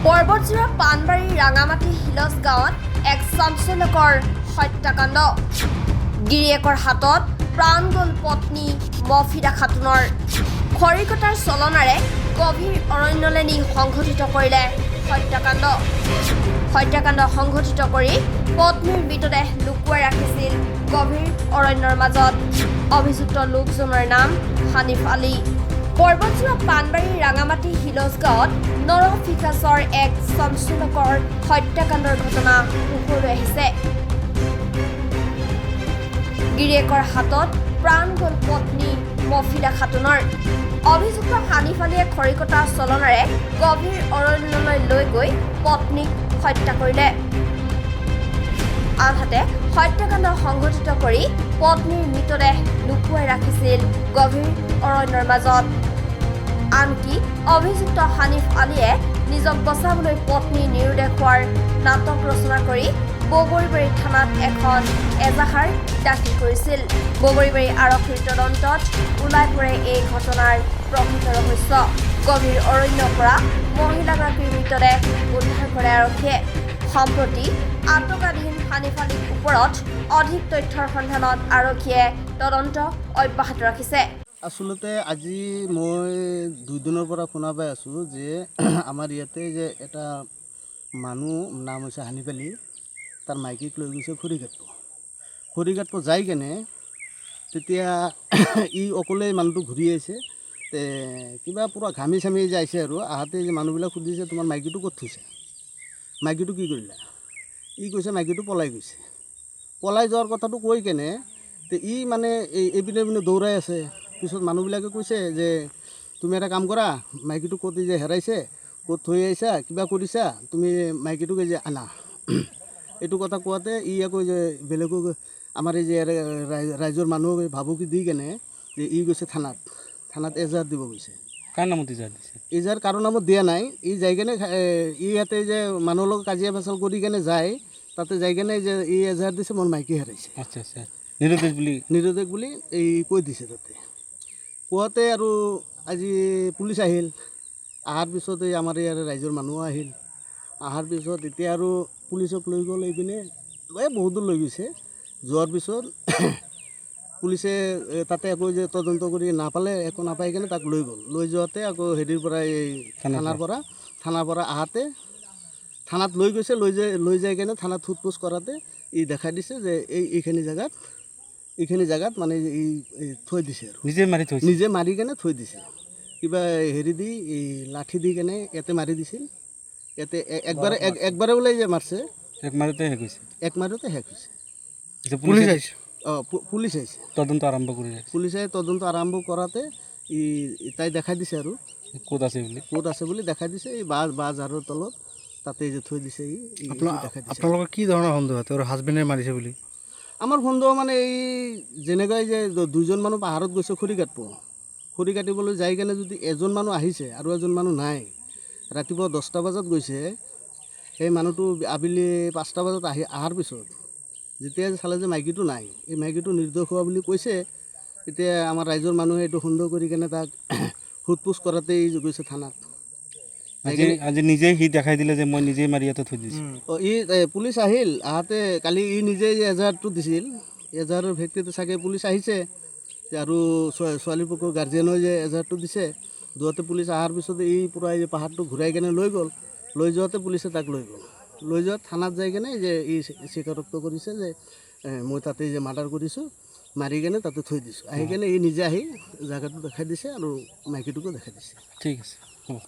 পৰ্বতজোৰা পাণবাৰীৰ ৰাঙামাটি হিলজ গাঁৱত এক চাঞ্চল্যকৰ হত্যাকাণ্ড। গিৰিয়েকৰ হাতত প্ৰাণ গ'ল পত্নী মফিদা খাতুনৰ। খৰি কটাৰ চলনাৰে গভীৰ অৰণ্যলৈ নি সংঘটিত কৰিলে হত্যাকাণ্ড। হত্যাকাণ্ড সংঘটিত কৰি পত্নীৰ মৃতদেহ লুকুৱাই ৰাখিছিল গভীৰ অৰণ্যৰ মাজত। অভিযুক্ত লোকজনৰ নাম হানিফ আলী। পৰ্বতজোৰা পাণবাৰীৰ ৰাঙামাটি হিলজ গাঁৱত নৰফিকাছৰ এক চাঞ্চল্যকৰ হত্যাকাণ্ডৰ ঘটনা পোহৰলৈ আহিছে। গিৰিয়েকৰ হাতত প্ৰাণ গ'ল পত্নী মফিদা খাতুনৰ। অভিযুক্ত হানিফ আলীয়ে খৰি কটাৰ চলনাৰে গভীৰ অৰণ্যলৈ লৈ গৈ পত্নীক হত্যা কৰিলে। আনহাতে হত্যাকাণ্ড সংঘটিত কৰি পত্নীৰ মৃতদেহ লুকুৱাই ৰাখিছিল গভীৰ অৰণ্যৰ মাজত। আনকি অভিযুক্ত হানিফ আলীয়ে নিজক বচাবলৈ পত্নীৰ নিৰুদেশ হোৱাৰ নাটক ৰচনা কৰি বগৰীবাৰী থানাত এখন এজাহাৰ দাখিল কৰিছিল। বগৰীবাৰী আৰক্ষীৰ তদন্তত ওলাই পৰে এই ঘটনাৰ প্ৰকৃত ৰহস্য। গভীৰ অৰণ্যৰ পৰা মহিলাগৰাকীৰ মৃতদেহ উদ্ধাৰ কৰে আৰক্ষীয়ে। সম্প্ৰতি আটকাধীন হানিফ আলীৰ ওপৰত অধিক তথ্যৰ সন্ধানত আৰক্ষীয়ে তদন্ত অব্যাহত ৰাখিছে। আচলতে আজি মই 2 দিনৰ পৰা শুনা পাই আছোঁ যে আমাৰ ইয়াতে যে এটা মানুহ নাম হৈছে হানিফ আলী, তাৰ মাইকীক লৈ গৈছে খৰি কাটিব যাই কেনে তেতিয়া ই অকলে মানুহটো ঘূৰি আহিছে। কিবা পূৰা ঘামি চামি যাইছে আৰু আহাতে যে মানুহবিলাক সুধিছে তোমাৰ মাইকীটো ক'ত থৈছে, মাইকীটো কি কৰিলা? ই কৈছে মাইকীটো পলাই গৈছে। পলাই যোৱাৰ কথাটো কৈ কেনে ই মানে এইপিনে দৌৰাই আছে। পিছত মানুহবিলাকে কৈছে যে তুমি এটা কাম কৰা, মাইকীটো ক'ত যে হেৰাইছে, ক'ত থৈ আহিছা, কিবা কৰিছা, তুমি মাইকীটোকে যে আনা। এইটো কথা কোৱাতে ই আকৌ যে বেলেগক আমাৰ এই যে ৰাইজৰ মানুহক ভাবুকি দি কেনে যে ই গৈছে থানাত এজাহাৰ দিব গৈছে। কাৰ নামত এজাহাৰ দিছে? এজাহাৰ কাৰো নামত দিয়া নাই। ই যাই কেনে ই ইয়াতে যে মানুহৰ লগত কাজিয়া পেচাল কৰি কেনে যায়, তাতে যাই কেনে যে ই এজাহাৰ দিছে মোৰ মাইকী হেৰাইছে। আচ্ছা আচ্ছা, নিৰুদ্দেশ বুলি এই কৈ দিছে। তাতে কোৱাতে আৰু আজি পুলিচ আহিল। অহাৰ পিছত এই আমাৰ ইয়াৰ ৰাইজৰ মানুহ আহিল। অহাৰ পিছত এতিয়া আৰু পুলিচক লৈ গ'ল। এইপিনে বহুত দূৰ লৈ গৈছে। যোৱাৰ পিছত পুলিচে তাতে আকৌ যে তদন্ত কৰি নাপালে, একো নাপাই কেনে তাক লৈ গ'ল। লৈ যোৱাতে আকৌ হেৰিৰ পৰা এই থানাৰ পৰা আহাতে থানাত লৈ গৈছে। লৈ যাই কেনে থানাত সোধ-পোছ কৰাতে ই দেখাই দিছে যে এইখিনি জেগাত মানে ই থৈ দিছে আৰু নিজে মাৰি কেনে থৈ দিছে। কিবা হেৰি দি এই লাঠি দি কেনে ইয়াতে মাৰি দিছিল। ইয়াতে একবাৰে ওলাই যে মাৰছে, এক মাৰোতে শেষ হৈছে। পুলিচ আহিছে। পুলিচ আহিছে, তদন্ত আৰম্ভ কৰিলে। পুলিচে তদন্ত আৰম্ভ কৰাতে তাই দেখাই দিছে আৰু ক'ত আছে বুলি দেখাই দিছে। এই বাজাৰৰ তলত তাতে যে থৈ দিছে। দেখাই দিছে। আপোনালোকৰ কি ধৰণৰ সন্দেহ? তেওঁৰ হাজবেণ্ডে মাৰিছে বুলি? আমাৰ সন্দেহ মানে এই যেনেকৈ যে 2জন মানুহ পাহাৰত গৈছে খৰি কাটিবলৈ যাই কেনে যদি এজন মানুহ আহিছে আৰু এজন মানুহ নাই, ৰাতিপুৱা 10টা বজাত গৈছে, সেই মানুহটো আবেলি 5টা বজাত অহাৰ পিছত যেতিয়া চালে যে মাইকীটো নাই, এই মাইকীটো নিৰ্দোষ হোৱা বুলি কৈছে। এতিয়া আমাৰ ৰাইজৰ মানুহে এইটো সন্দেহ কৰি কেনে তাক সোধ-পোছ কৰাতেই গৈছে থানাত। আজি নিজেই সি দেখাই দিলে যে মই নিজেই মাৰি ইয়াতে থৈ দিছোঁ। পুলিচ আহিল। আহাতে কালি ই নিজেই এজাহাৰটো দিছিল। এজাহাৰৰ ভিত্তিতে চাগে পুলিচ আহিছে আৰু ছোৱালী পক্ষৰ গাৰ্জেনো যে এজাহাৰটো দিছে। দুয়োতে পুলিচ অহাৰ পিছতে ই পূৰা এই পাহাৰটো ঘূৰাই কেনে লৈ গ'ল। লৈ যোৱাতে পুলিচে তাক লৈ গ'ল। লৈ যোৱাত থানাত যাই কেনে যে ই স্বীকাৰোক্ত কৰিছে যে মই তাতে যে মাৰ্ডাৰ কৰিছোঁ, মাৰি কেনে তাতে থৈ দিছোঁ। আহি কেনে ই নিজে আহি জেগাটো দেখাই দিছে আৰু মাইকীটোকো দেখাই দিছে। ঠিক আছে, হ'ব।